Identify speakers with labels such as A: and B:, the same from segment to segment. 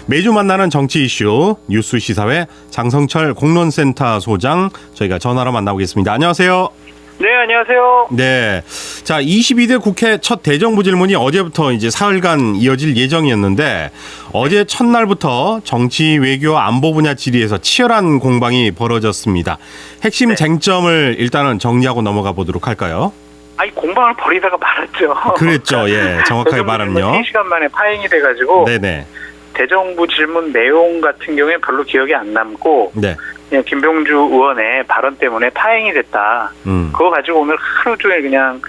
A: 매주 만나는 정치 이슈 뉴스 시사회 장성철 공론센터 소장 저희가 전화로 만나보겠습니다. 안녕하세요.
B: 네, 안녕하세요.
A: 네. 자, 22대 국회 첫 대정부 질문이 어제부터 이제 사흘간 이어질 예정이었는데 어제 첫날부터 정치, 외교, 안보 분야 질의에서 치열한 공방이 벌어졌습니다. 핵심 쟁점을 일단은 정리하고 넘어가 보도록 할까요?
B: 아니, 공방을 벌이다가 말았죠.
A: 그랬죠. 예. 정확하게 말하면요.
B: 3시간 만에 파행이 돼가지고
A: 네네.
B: 대정부 질문 내용 같은 경우에 별로 기억이 안 남고
A: 네.
B: 그냥 김병주 의원의 발언 때문에 파행이 됐다. 그거 가지고 오늘 하루 종일 그냥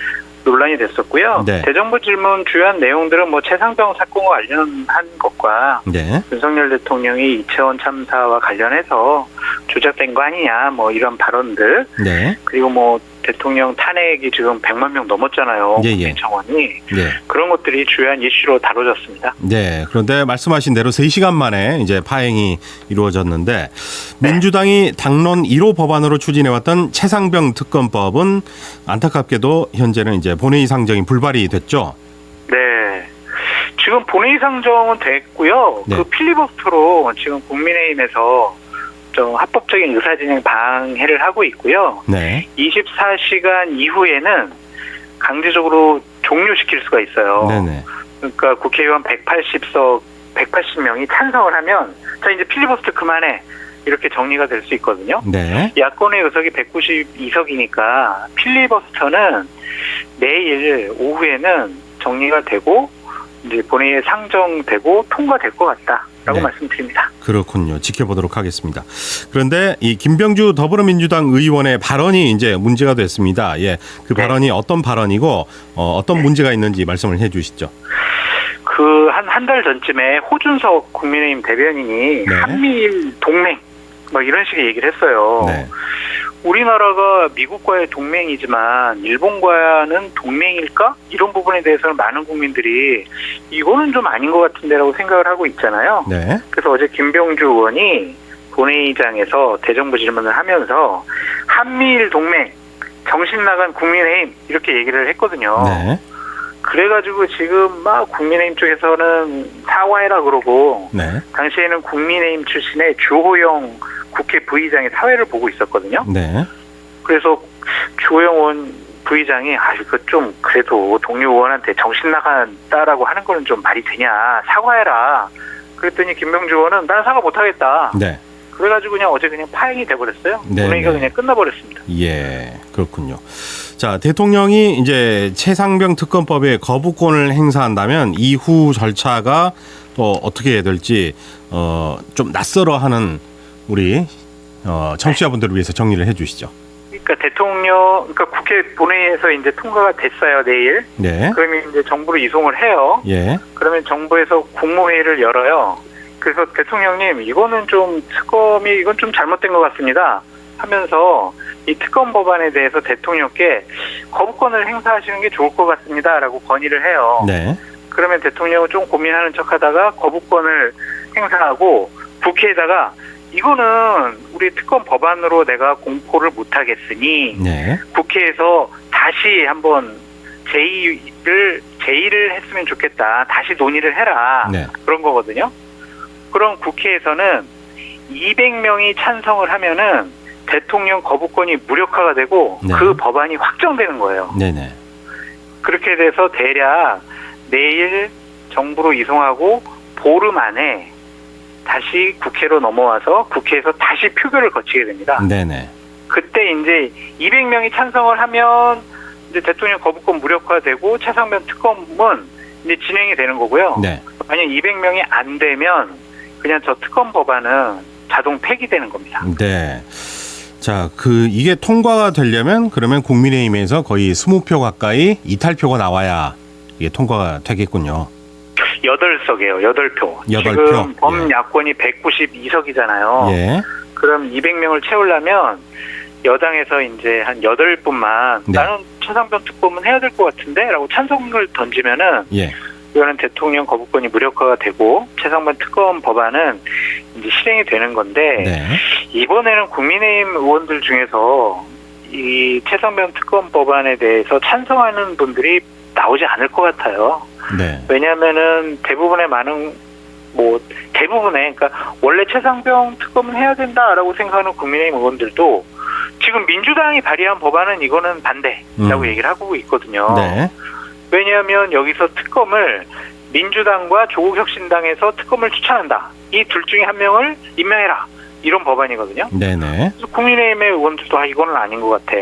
B: 논란이 됐었고요.
A: 네.
B: 대정부 질문 주요한 내용들은 뭐 최상병 사건과 관련한 것과
A: 네.
B: 윤석열 대통령이 이채원 참사와 관련해서 조작된 거 아니냐 뭐 이런 발언들.
A: 네.
B: 그리고 뭐 대통령 탄핵이 지금 100만 명 넘었잖아요. 국민청원이.
A: 네.
B: 그런 것들이 주요한 이슈로 다뤄졌습니다.
A: 네. 그런데 말씀하신 대로 3시간 만에 이제 파행이 이루어졌는데 민주당이 당론 1호 법안으로 추진해왔던 최상병 특검법은 안타깝게도 현재는 이제 본회의 상정이 불발이 됐죠.
B: 네. 지금 본회의 상정은 됐고요.
A: 네.
B: 그 필리버스터로 지금 국민의힘에서 좀 합법적인 의사진행 방해를 하고 있고요.
A: 네.
B: 24시간 이후에는 강제적으로 종료시킬 수가 있어요.
A: 네네.
B: 그러니까 국회의원 180명이 찬성을 하면 자 이제 필리버스터 그만해 이렇게 정리가 될 수 있거든요.
A: 네.
B: 야권의 의석이 192석이니까 필리버스터는 내일 오후에는 정리가 되고 이제 본회의에 상정되고 통과될 것 같다라고
A: 네.
B: 말씀드립니다.
A: 그렇군요. 지켜보도록 하겠습니다. 그런데 이 김병주 더불어민주당 의원의 발언이 이제 문제가 됐습니다. 예, 그 발언이 어떤 발언이고 어떤 문제가 있는지 말씀을 해주시죠.
B: 그 한 달 전쯤에 호준석 국민의힘 대변인이
A: 네.
B: 한미일 동맹 뭐 이런 식의 얘기를 했어요.
A: 네.
B: 우리나라가 미국과의 동맹이지만 일본과는 동맹일까? 이런 부분에 대해서는 많은 국민들이 이거는 좀 아닌 것 같은데라고 생각을 하고 있잖아요.
A: 네.
B: 그래서 어제 김병주 의원이 본회의장에서 대정부 질문을 하면서 한미일 동맹 정신 나간 국민의힘 이렇게 얘기를 했거든요.
A: 네.
B: 그래가지고 지금 막 국민의힘 쪽에서는 사과해라 그러고
A: 네.
B: 당시에는 국민의힘 출신의 주호영 국회 부의장이 사회를 보고 있었거든요.
A: 네.
B: 그래서 주호영 의원 부의장이 이거 좀 그래도 동료 의원한테 정신 나간다라고 하는 거는 좀 말이 되냐 사과해라. 그랬더니 김병주 의원은 난 사과 못하겠다.
A: 네.
B: 그래가지고 그냥 어제 그냥 파행이 돼버렸어요.
A: 네,
B: 본회의가
A: 네.
B: 그냥 끝나버렸습니다.
A: 예, 그렇군요. 자, 대통령이 이제 최상병 특검법에 거부권을 행사한다면 이후 절차가 또 어떻게 해야 될지 좀 낯설어하는 우리 청취자분들을 위해서 정리를 해주시죠.
B: 그러니까 그러니까 국회 본회의에서 이제 통과가 됐어요 내일.
A: 네.
B: 그러면 이제 정부로 이송을 해요.
A: 예.
B: 그러면 정부에서 국무회의를 열어요. 그래서 대통령님 이거는 좀 특검이 이건 좀 잘못된 것 같습니다 하면서 이 특검 법안에 대해서 대통령께 거부권을 행사하시는 게 좋을 것 같습니다라고 건의를 해요.
A: 네.
B: 그러면 대통령은 좀 고민하는 척하다가 거부권을 행사하고 국회에다가 이거는 우리 특검 법안으로 내가 공포를 못하겠으니
A: 네.
B: 국회에서 다시 한번 제의를 했으면 좋겠다. 다시 논의를 해라.
A: 네.
B: 그런 거거든요. 그럼 국회에서는 200명이 찬성을 하면은 대통령 거부권이 무력화가 되고
A: 네.
B: 그 법안이 확정되는 거예요.
A: 네네.
B: 그렇게 돼서 대략 내일 정부로 이송하고 보름 안에 다시 국회로 넘어와서 국회에서 다시 표결을 거치게 됩니다.
A: 네네.
B: 그때 이제 200명이 찬성을 하면 이제 대통령 거부권 무력화되고 최상병 특검은 이제 진행이 되는 거고요.
A: 네.
B: 만약 200명이 안 되면 그냥 저 특검 법안은 자동 폐기되는 겁니다.
A: 네. 자, 이게 통과가 되려면 그러면 국민의힘에서 거의 20표 가까이 이탈표가 나와야 이게 통과가 되겠군요.
B: 8석이에요. 8표.
A: 8표.
B: 지금 범야권이 192석이잖아요.
A: 예.
B: 그럼 200명을 채우려면 여당에서 이제 한 8분만
A: 네.
B: 나는 최상병 특검은 해야 될 것 같은데 라고 찬성을 던지면은
A: 예.
B: 이거는 대통령 거부권이 무력화가 되고 최상병 특검 법안은 이제 실행이 되는 건데
A: 네.
B: 이번에는 국민의힘 의원들 중에서 이 최상병 특검 법안에 대해서 찬성하는 분들이 나오지 않을 것 같아요.
A: 네.
B: 왜냐하면은 대부분의 많은 뭐 대부분의 그러니까 원래 최상병 특검은 해야 된다라고 생각하는 국민의힘 의원들도 지금 민주당이 발의한 법안은 이거는 반대라고 얘기를 하고 있거든요.
A: 네.
B: 왜냐하면 여기서 특검을 민주당과 조국혁신당에서 특검을 추천한다. 이 둘 중에 한 명을 임명해라. 이런 법안이거든요.
A: 네네.
B: 그래서 국민의힘의 의원들도 이거는 아닌 것 같아.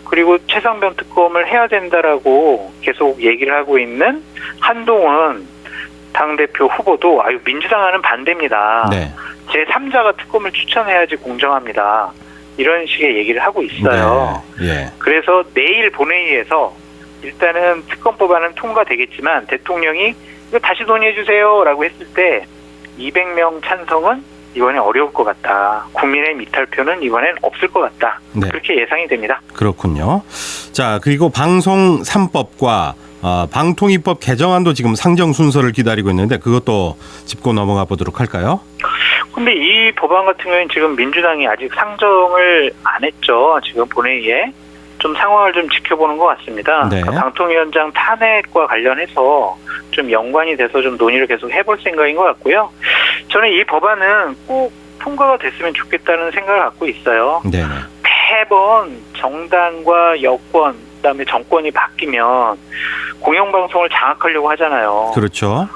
B: 그리고 최상병 특검을 해야 된다라고 계속 얘기를 하고 있는 한동훈 당대표 후보도 민주당과는 반대입니다.
A: 네.
B: 제3자가 특검을 추천해야지 공정합니다. 이런 식의 얘기를 하고 있어요.
A: 네. 예.
B: 그래서 내일 본회의에서 일단은 특검 법안은 통과되겠지만 대통령이 이거 다시 논의해 주세요라고 했을 때 200명 찬성은 이번에 어려울 것 같다. 국민의 이탈표는 이번엔 없을 것 같다.
A: 네.
B: 그렇게 예상이 됩니다.
A: 그렇군요. 자, 그리고 방송 3법과 방통위법 개정안도 지금 상정 순서를 기다리고 있는데 그것도 짚고 넘어가 보도록 할까요?
B: 근데 이 법안 같은 경우에는 지금 민주당이 아직 상정을 안 했죠. 지금 본회의에. 좀 상황을 좀 지켜보는 것 같습니다.
A: 네.
B: 그러니까 방통위원장 탄핵과 관련해서 좀 연관이 돼서 좀 논의를 계속 해볼 생각인 것 같고요. 저는 이 법안은 꼭 통과가 됐으면 좋겠다는 생각을 갖고 있어요.
A: 네네.
B: 매번 정당과 여권, 그다음에 정권이 바뀌면 공영방송을 장악하려고 하잖아요.
A: 그렇죠.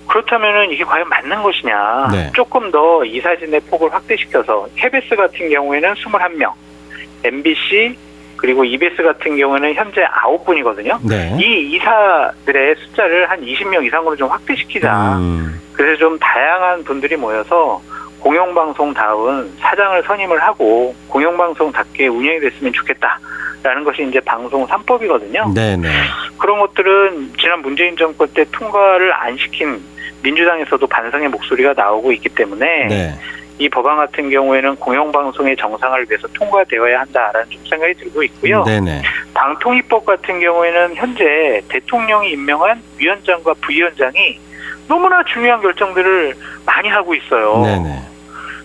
B: 그렇다면은 이게 과연 맞는 것이냐.
A: 네.
B: 조금 더 이사진의 폭을 확대시켜서 KBS 같은 경우에는 21명, MBC 그리고 EBS 같은 경우는 현재 9분이거든요.
A: 네.
B: 이 이사들의 숫자를 한 20명 이상으로 좀 확대시키자. 그래서 좀 다양한 분들이 모여서 공영방송다운 사장을 선임을 하고 공영방송답게 운영이 됐으면 좋겠다라는 것이 이제 방송 3법이거든요.
A: 네네.
B: 그런 것들은 지난 문재인 정권 때 통과를 안 시킨 민주당에서도 반성의 목소리가 나오고 있기 때문에
A: 네.
B: 이 법안 같은 경우에는 공영방송의 정상화를 위해서 통과되어야 한다라는 좀 생각이 들고 있고요.
A: 네네.
B: 방통위법 같은 경우에는 현재 대통령이 임명한 위원장과 부위원장이 너무나 중요한 결정들을 많이 하고 있어요.
A: 네네.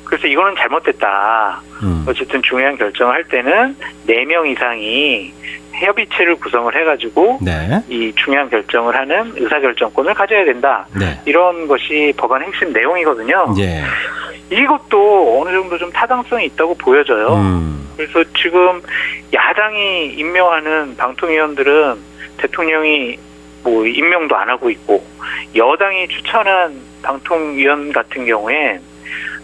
B: 그래서 이거는 잘못됐다. 어쨌든 중요한 결정을 할 때는 4명 이상이 협의체를 구성을 해가지고
A: 네.
B: 이 중요한 결정을 하는 의사결정권을 가져야 된다.
A: 네.
B: 이런 것이 법안 핵심 내용이거든요.
A: 예.
B: 이것도 어느 정도 좀 타당성이 있다고 보여져요. 그래서 지금 야당이 임명하는 방통위원들은 대통령이 뭐 임명도 안 하고 있고 여당이 추천한 방통위원 같은 경우에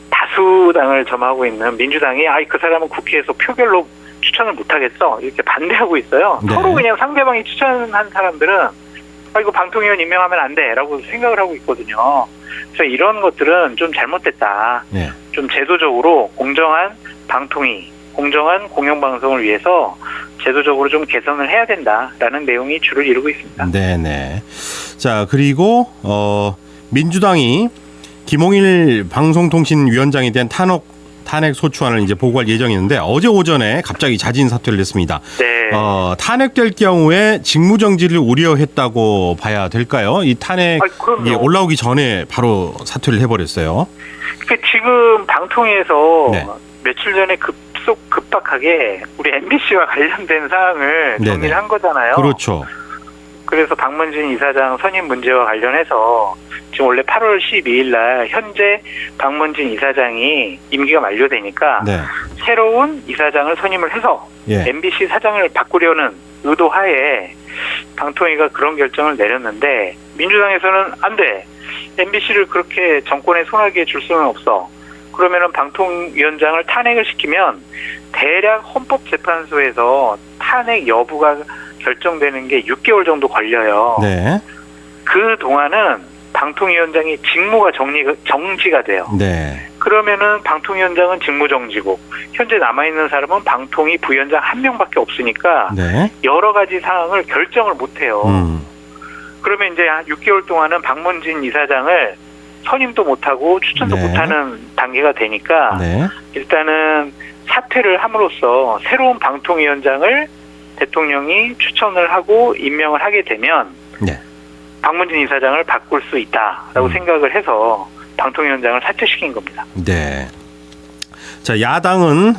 B: 다수당을 점하고 있는 민주당이 그 사람은 국회에서 표결로 추천을 못하겠어 이렇게 반대하고 있어요.
A: 네.
B: 서로 그냥 상대방이 추천한 사람들은 이거 방통위원 임명하면 안 돼라고 생각을 하고 있거든요. 그래서 이런 것들은 좀 잘못됐다.
A: 네.
B: 좀 제도적으로 공정한 방통위, 공정한 공영방송을 위해서 제도적으로 좀 개선을 해야 된다라는 내용이 주를 이루고 있습니다.
A: 네네. 자, 그리고 민주당이 김홍일 방송통신위원장에 대한 탄핵 소추안을 이제 보고할 예정이었는데 어제 오전에 갑자기 자진 사퇴를 했습니다.
B: 네.
A: 탄핵될 경우에 직무정지를 우려했다고 봐야 될까요? 이 탄핵이 올라오기 전에 바로 사퇴를 해버렸어요.
B: 지금 방통위에서
A: 네.
B: 며칠 전에 급박하게 우리 MBC와 관련된 사항을
A: 네네.
B: 정리를 한 거잖아요.
A: 그렇죠.
B: 그래서 박문진 이사장 선임 문제와 관련해서 지금 원래 8월 12일 날 현재 박문진 이사장이 임기가 만료되니까
A: 네.
B: 새로운 이사장을 선임을 해서
A: 예.
B: MBC 사장을 바꾸려는 의도하에 방통위가 그런 결정을 내렸는데 민주당에서는 안 돼. MBC를 그렇게 정권의 손아귀에 줄 수는 없어. 그러면은 방통위원장을 탄핵을 시키면 대략 헌법재판소에서 탄핵 여부가 결정되는 게 6개월 정도 걸려요.
A: 네.
B: 그 동안은 방통위원장이 직무가 정지가 돼요.
A: 네.
B: 그러면은 방통위원장은 직무정지고 현재 남아있는 사람은 방통위 부위원장 1명밖에 없으니까
A: 네.
B: 여러 가지 사항을 결정을 못해요. 그러면 이제 한 6개월 동안은 박문진 이사장을 선임도 못하고 추천도
A: 네.
B: 못하는 단계가 되니까
A: 네.
B: 일단은 사퇴를 함으로써 새로운 방통위원장을 대통령이 추천을 하고 임명을 하게 되면
A: 네.
B: 박문진 이사장을 바꿀 수 있다라고 생각을 해서 방통위원장을 사퇴시킨 겁니다.
A: 네. 자, 야당은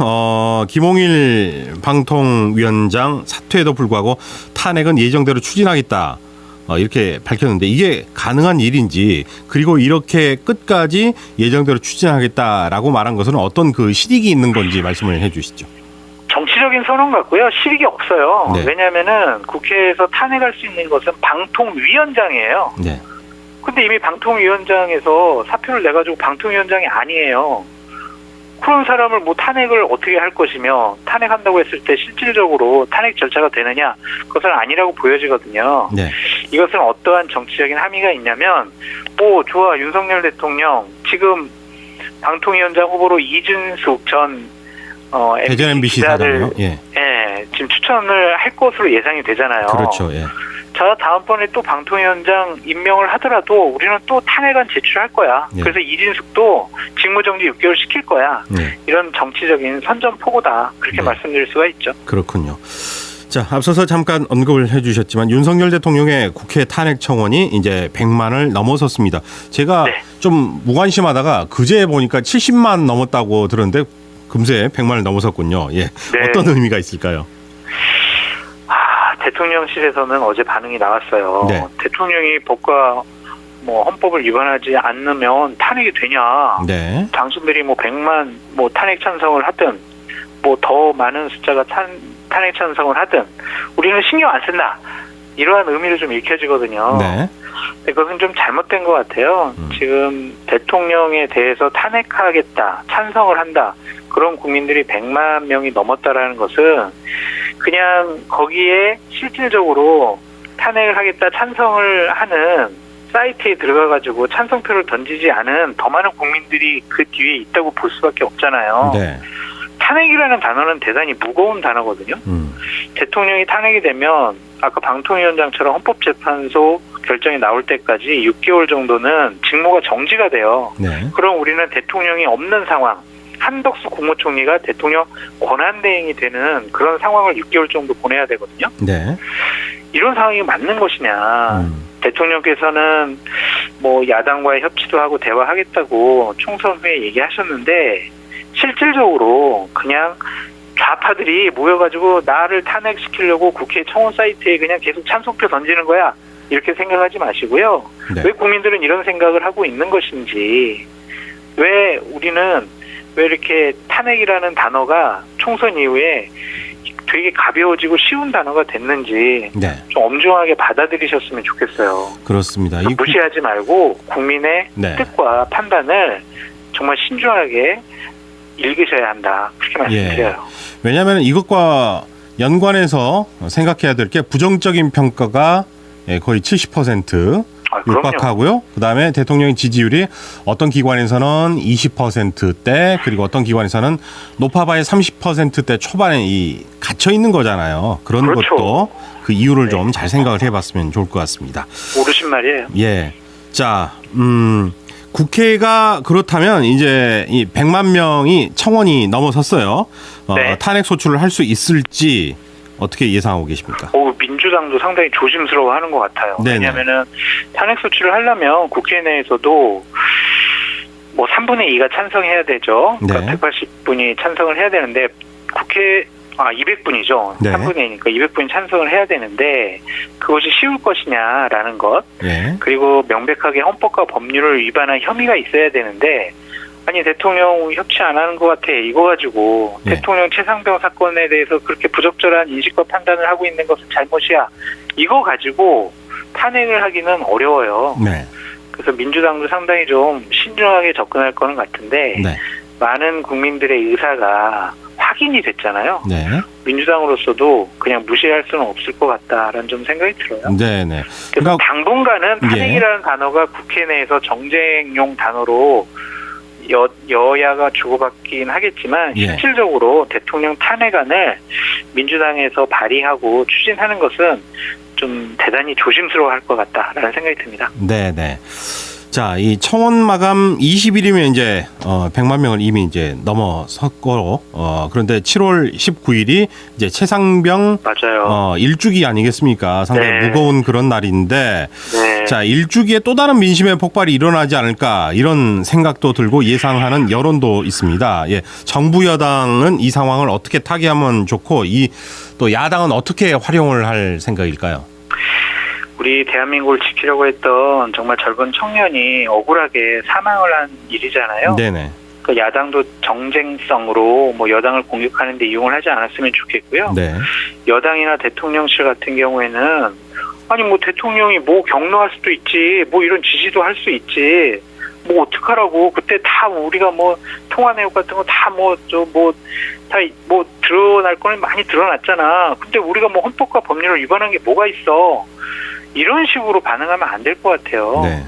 A: 김홍일 방통위원장 사퇴에도 불구하고 탄핵은 예정대로 추진하겠다. 이렇게 밝혔는데 이게 가능한 일인지 그리고 이렇게 끝까지 예정대로 추진하겠다라고 말한 것은 어떤 그 실익이 있는 건지 말씀을 해 주시죠.
B: 정치적인 선언 같고요. 실익이 없어요.
A: 네.
B: 왜냐하면은 국회에서 탄핵할 수 있는 것은 방통위원장이에요.
A: 네.
B: 근데 이미 방통위원장에서 사표를 내가지고 방통위원장이 아니에요. 그런 사람을 뭐 탄핵을 어떻게 할 것이며 탄핵한다고 했을 때 실질적으로 탄핵 절차가 되느냐 그것은 아니라고 보여지거든요.
A: 네.
B: 이것은 어떠한 정치적인 함의가 있냐면 좋아 윤석열 대통령 지금 방통위원장 후보로 이준숙 전
A: 대전 MBC 사장이요. 예.
B: 지금 추천을 할 것으로 예상이 되잖아요.
A: 그렇죠. 예.
B: 자, 다음번에 또 방통위원장 임명을 하더라도 우리는 또 탄핵안 제출할 거야.
A: 예.
B: 그래서 이진숙도 직무정지 6개월 시킬 거야.
A: 예.
B: 이런 정치적인 선전포고다. 그렇게
A: 네.
B: 말씀드릴 수가 있죠.
A: 그렇군요. 자, 앞서서 잠깐 언급을 해주셨지만 윤석열 대통령의 국회 탄핵 청원이 이제 100만을 넘어섰습니다. 제가
B: 네.
A: 좀 무관심하다가 그제 보니까 70만 넘었다고 들었는데 금세 100만을 넘어섰군요. 예.
B: 네.
A: 어떤 의미가 있을까요?
B: 대통령실에서는 어제 반응이 나왔어요.
A: 네.
B: 대통령이 법과 헌법을 위반하지 않으면 탄핵이 되냐?
A: 네.
B: 당신들이 100만 탄핵 찬성을 하든 더 많은 숫자가 탄핵 찬성을 하든 우리는 신경 안 쓴다. 이러한 의미를 좀 읽혀지거든요.
A: 네.
B: 근데 그것은 좀 잘못된 것 같아요. 지금 대통령에 대해서 탄핵하겠다, 찬성을 한다. 그런 국민들이 100만 명이 넘었다라는 것은 그냥 거기에 실질적으로 탄핵을 하겠다, 찬성을 하는 사이트에 들어가가지고 찬성표를 던지지 않은 더 많은 국민들이 그 뒤에 있다고 볼 수밖에 없잖아요.
A: 네.
B: 탄핵이라는 단어는 대단히 무거운 단어거든요. 대통령이 탄핵이 되면 아까 방통위원장처럼 헌법재판소 결정이 나올 때까지 6개월 정도는 직무가 정지가 돼요.
A: 네.
B: 그럼 우리는 대통령이 없는 상황, 한덕수 국무총리가 대통령 권한대행이 되는 그런 상황을 6개월 정도 보내야 되거든요.
A: 네.
B: 이런 상황이 맞는 것이냐. 대통령께서는 야당과의 협치도 하고 대화하겠다고 총선 후에 얘기하셨는데 실질적으로 그냥 좌파들이 모여가지고 나를 탄핵시키려고 국회 청원 사이트에 그냥 계속 찬성표 던지는 거야. 이렇게 생각하지 마시고요.
A: 네.
B: 왜 국민들은 이런 생각을 하고 있는 것인지, 왜 우리는 왜 이렇게 탄핵이라는 단어가 총선 이후에 되게 가벼워지고 쉬운 단어가 됐는지
A: 네.
B: 좀 엄중하게 받아들이셨으면 좋겠어요.
A: 그렇습니다.
B: 무시하지 말고 국민의
A: 네.
B: 뜻과 판단을 정말 신중하게 읽으셔야 한다. 그렇게 말씀드려요.
A: 왜냐하면 이것과 연관해서 생각해야 될 게 부정적인 평가가 거의 70% 육박하고요. 그다음에 대통령의 지지율이 어떤 기관에서는 20%대 그리고 어떤 기관에서는 높아봐야 30%대 초반에 갇혀 있는 거잖아요. 그런
B: 그렇죠.
A: 것도 그 이유를 좀 잘 생각을 해봤으면 좋을 것 같습니다.
B: 오르신 말이에요.
A: 예. 자, 국회가 그렇다면 이제 이 100만 명이 청원이 넘어섰어요.
B: 네.
A: 탄핵 소추를 할 수 있을지 어떻게 예상하고 계십니까?
B: 민주당도 상당히 조심스러워하는 것 같아요.
A: 네네.
B: 왜냐하면은 탄핵 소추를 하려면 국회 내에서도 3분의 2가 찬성해야 되죠.
A: 네.
B: 그러니까 180분이 찬성을 해야 되는데 200분이죠.
A: 네.
B: 3분의 2니까 200분이 찬성을 해야 되는데 그것이 쉬울 것이냐라는 것.
A: 예.
B: 그리고 명백하게 헌법과 법률을 위반한 혐의가 있어야 되는데 아니 대통령 협치 안 하는 것 같아 이거 가지고
A: 네.
B: 대통령 최상병 사건에 대해서 그렇게 부적절한 인식과 판단을 하고 있는 것은 잘못이야 이거 가지고 탄핵을 하기는 어려워요.
A: 네.
B: 그래서 민주당도 상당히 좀 신중하게 접근할 거는 같은데
A: 네.
B: 많은 국민들의 의사가 확인이 됐잖아요.
A: 네.
B: 민주당으로서도 그냥 무시할 수는 없을 것 같다라는 좀 생각이 들어요.
A: 네. 네.
B: 그래서 당분간은
A: 예.
B: 탄핵이라는 단어가 국회 내에서 정쟁용 단어로 여야가 주고받긴 하겠지만
A: 예.
B: 실질적으로 대통령 탄핵안을 민주당에서 발의하고 추진하는 것은 좀 대단히 조심스러워할 것 같다라는 생각이 듭니다.
A: 네. 네. 자, 이 청원 마감 20일이면 이제 100만 명을 이미 이제 넘어섰고 그런데 7월 19일이 이제 최상병
B: 맞아요.
A: 일주기 아니겠습니까? 상당히
B: 네.
A: 무거운 그런 날인데
B: 네.
A: 자, 일주기에 또 다른 민심의 폭발이 일어나지 않을까 이런 생각도 들고 예상하는 여론도 있습니다. 예. 정부 여당은 이 상황을 어떻게 타개하면 좋고 또 야당은 어떻게 활용을 할 생각일까요?
B: 우리 대한민국을 지키려고 했던 정말 젊은 청년이 억울하게 사망을 한 일이잖아요.
A: 네네.
B: 그 야당도 정쟁성으로 뭐 여당을 공격하는 데 이용을 하지 않았으면 좋겠고요.
A: 네.
B: 여당이나 대통령실 같은 경우에는 아니 뭐 대통령이 뭐 격노할 수도 있지, 뭐 이런 지시도 할 수 있지, 뭐 어떡하라고. 그때 다 우리가 뭐 통화 내역 같은 거 다 드러날 거는 많이 드러났잖아. 근데 우리가 뭐 헌법과 법률을 위반한 게 뭐가 있어. 이런 식으로 반응하면 안 될 것 같아요.
A: 네.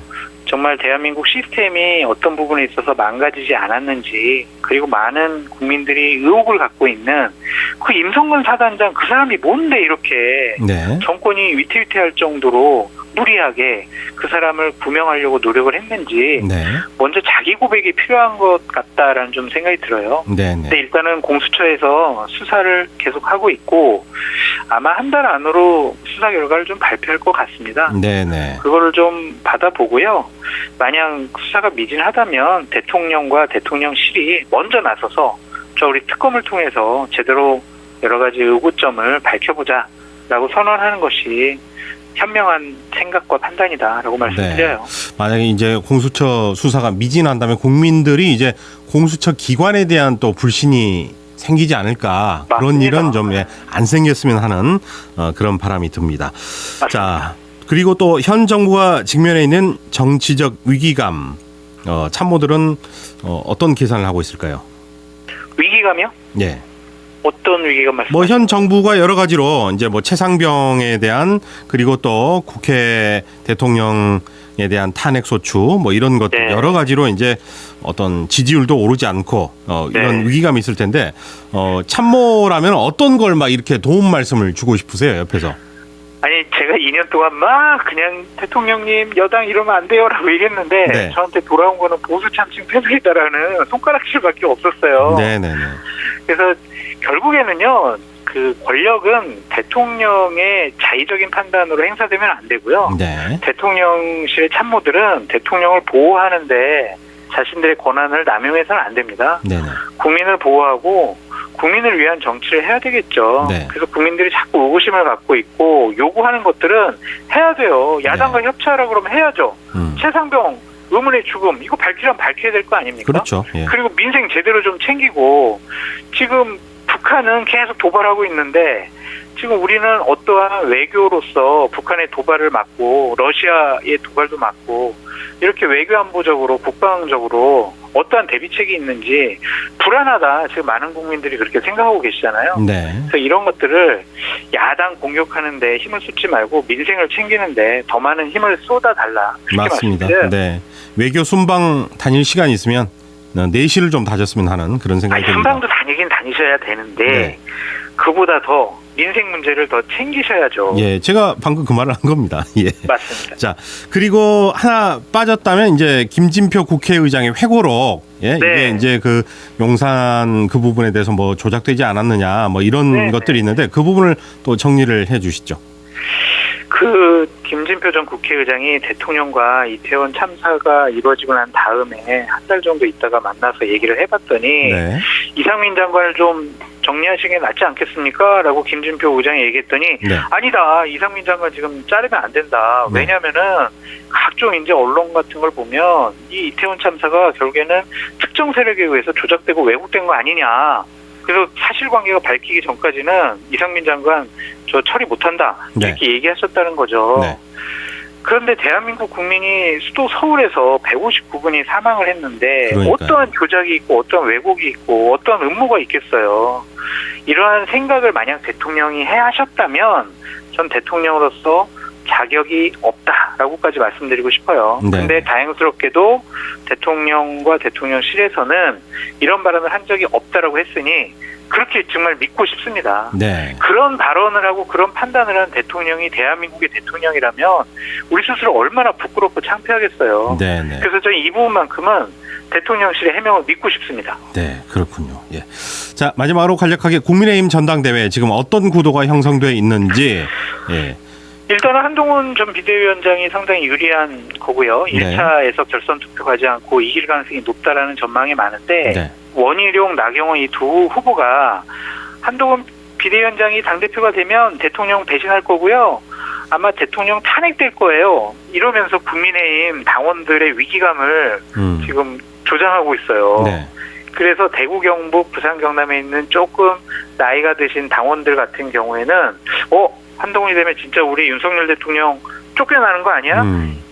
B: 정말 대한민국 시스템이 어떤 부분에 있어서 망가지지 않았는지, 그리고 많은 국민들이 의혹을 갖고 있는 그 임성근 사단장, 그 사람이 뭔데 이렇게
A: 네.
B: 정권이 위태위태할 정도로 무리하게 그 사람을 구명하려고 노력을 했는지
A: 네.
B: 먼저 자기 고백이 필요한 것 같다라는 좀 생각이 들어요.
A: 네네.
B: 근데 일단은 공수처에서 수사를 계속하고 있고 아마 한 달 안으로 수사 결과를 좀 발표할 것 같습니다.
A: 네네.
B: 그거를 좀 받아보고요. 만약 수사가 미진하다면 대통령과 대통령실이 먼저 나서서 저 우리 특검을 통해서 제대로 여러 가지 의구점을 밝혀보자라고 선언하는 것이 현명한 생각과 판단이다라고 말씀드려요.
A: 만약에 이제 공수처 수사가 미진한다면 국민들이 이제 공수처 기관에 대한 또 불신이 생기지 않을까.
B: 맞습니다.
A: 그런 일은 좀 안 생겼으면 하는 그런 바람이 듭니다.
B: 맞습니다.
A: 자, 그리고 또 현 정부가 직면해 있는 정치적 위기감, 참모들은 어떤 계산을 하고 있을까요?
B: 위기감이요?
A: 예.
B: 어떤 위기감 말씀?
A: 뭐 현 정부가 여러 가지로 이제 뭐 최상병에 대한, 그리고 또 국회 대통령에 대한 탄핵 소추 뭐 이런 것들
B: 네.
A: 여러 가지로 이제 어떤 지지율도 오르지 않고 이런
B: 네.
A: 위기감이 있을 텐데 참모라면 어떤 걸 막 이렇게 도움 말씀을 주고 싶으세요, 옆에서?
B: 아니 제가 2년 동안 막 그냥 대통령님 여당 이러면 안 돼요라고 얘기했는데
A: 네.
B: 저한테 돌아온 거는 보수 참칭 패배이다라는 손가락질밖에 없었어요.
A: 네네네.
B: 그래서 결국에는요, 그 권력은 대통령의 자의적인 판단으로 행사되면 안 되고요.
A: 네.
B: 대통령실의 참모들은 대통령을 보호하는데 자신들의 권한을 남용해서는 안 됩니다.
A: 네네.
B: 국민을 보호하고 국민을 위한 정치를 해야 되겠죠.
A: 네.
B: 그래서 국민들이 자꾸 의구심을 갖고 있고 요구하는 것들은 해야 돼요. 야당과 협치하라 그러면 해야죠. 최상병 의문의 죽음 이거 밝히려면 밝혀야 될 거 아닙니까?
A: 그렇죠. 예.
B: 그리고 민생 제대로 좀 챙기고 지금 북한은 계속 도발하고 있는데 지금 우리는 어떠한 외교로서 북한의 도발을 막고 러시아의 도발도 막고 이렇게 외교안보적으로 국방적으로 어떠한 대비책이 있는지 불안하다. 지금 많은 국민들이 그렇게 생각하고 계시잖아요.
A: 네.
B: 그래서 이런 것들을 야당 공격하는데 힘을 쏟지 말고 민생을 챙기는데 더 많은 힘을 쏟아달라. 그렇게
A: 맞습니다.
B: 말씀드려요.
A: 네. 외교 순방 다닐 시간이 있으면 내실을 좀 다졌으면 하는 그런 생각이 듭니다.
B: 순방도 다니긴 다니셔야 되는데
A: 네.
B: 그보다 더 민생 문제를 더 챙기셔야죠.
A: 예, 제가 방금 그 말을 한 겁니다. 예.
B: 맞습니다.
A: 자, 그리고 하나 빠졌다면 이제 김진표 국회의장의 회고록, 예,
B: 네.
A: 이게 이제 그 용산 그 부분에 대해서 뭐 조작되지 않았느냐, 뭐 이런
B: 네,
A: 것들이 있는데 그 부분을 또 정리를 해주시죠.
B: 그 김진표 전 국회의장이 대통령과 이태원 참사가 이루어지고 난 다음에 한 달 정도 있다가 만나서 얘기를 해봤더니
A: 네.
B: 이상민 장관을 좀 정리하시는 게 낫지 않겠습니까? 라고 김진표 의장이 얘기했더니
A: 네.
B: 아니다. 이상민 장관 지금 자르면 안 된다.
A: 네.
B: 왜냐면은 각종 이제 언론 같은 걸 보면 이 이태원 참사가 결국에는 특정 세력에 의해서 조작되고 왜곡된 거 아니냐. 그래서 사실관계가 밝히기 전까지는 이상민 장관 저 처리 못한다.
A: 네.
B: 이렇게 얘기하셨다는 거죠.
A: 네.
B: 그런데 대한민국 국민이 수도 서울에서 159분이 사망을 했는데
A: 그러니까요.
B: 어떠한 조작이 있고 어떠한 왜곡이 있고 어떠한 음모가 있겠어요. 이러한 생각을 만약 대통령이 하셨다면 전 대통령으로서 자격이 없다라고까지 말씀드리고 싶어요.
A: 네.
B: 근데 다행스럽게도 대통령과 대통령실에서는 이런 발언을 한 적이 없다라고 했으니 그렇게 정말 믿고 싶습니다.
A: 네.
B: 그런 발언을 하고 그런 판단을 한 대통령이 대한민국의 대통령이라면 우리 스스로 얼마나 부끄럽고 창피하겠어요.
A: 네. 네.
B: 그래서 저는 이 부분만큼은 대통령실의 해명을 믿고 싶습니다.
A: 네, 그렇군요. 예. 자, 마지막으로 간략하게 국민의힘 전당대회 지금 어떤 구도가 형성돼 있는지. 예.
B: 일단은 한동훈 전 비대위원장이 상당히 유리한 거고요.
A: 네.
B: 1차에서 결선 투표 가지 않고 이길 가능성이 높다라는 전망이 많은데
A: 네.
B: 원희룡, 나경원 이 두 후보가 한동훈 비대위원장이 당대표가 되면 대통령 배신할 거고요. 아마 대통령 탄핵될 거예요. 이러면서 국민의힘 당원들의 위기감을 지금 조장하고 있어요.
A: 네.
B: 그래서 대구, 경북, 부산, 경남에 있는 조금 나이가 드신 당원들 같은 경우에는 한동훈이 되면 진짜 우리 윤석열 대통령 쫓겨나는 거 아니야?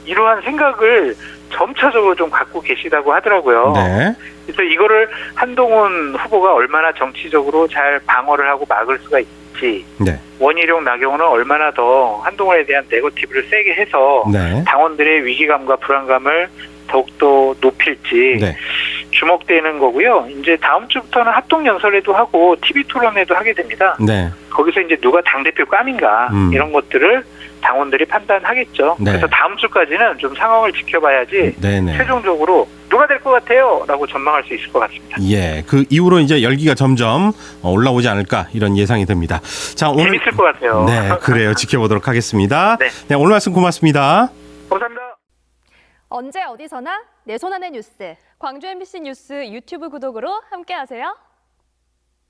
B: 이러한 생각을 점차적으로 좀 갖고 계시다고 하더라고요.
A: 네.
B: 그래서 이거를 한동훈 후보가 얼마나 정치적으로 잘 방어를 하고 막을 수가 있지,
A: 네.
B: 원희룡, 나경원은 얼마나 더 한동훈에 대한 네거티브를 세게 해서
A: 네.
B: 당원들의 위기감과 불안감을 더욱더 높일지
A: 네.
B: 주목되는 거고요. 이제 다음 주부터는 합동연설회도 하고 TV 토론회도 하게 됩니다.
A: 네.
B: 거기서 이제 누가 당대표 감인가 이런 것들을 당원들이 판단하겠죠.
A: 네.
B: 그래서 다음 주까지는 좀 상황을 지켜봐야지
A: 네네.
B: 최종적으로 누가 될 것 같아요? 라고 전망할 수 있을 것 같습니다.
A: 예, 그 이후로 이제 열기가 점점 올라오지 않을까 이런 예상이 듭니다. 자, 오늘
B: 재밌을 것 같아요.
A: 네, 그래요. 지켜보도록 하겠습니다.
B: 네.
A: 네, 오늘 말씀 고맙습니다.
B: 감사합니다.
C: 언제 어디서나 내 손 안의 뉴스. 광주 MBC 뉴스 유튜브 구독으로 함께하세요.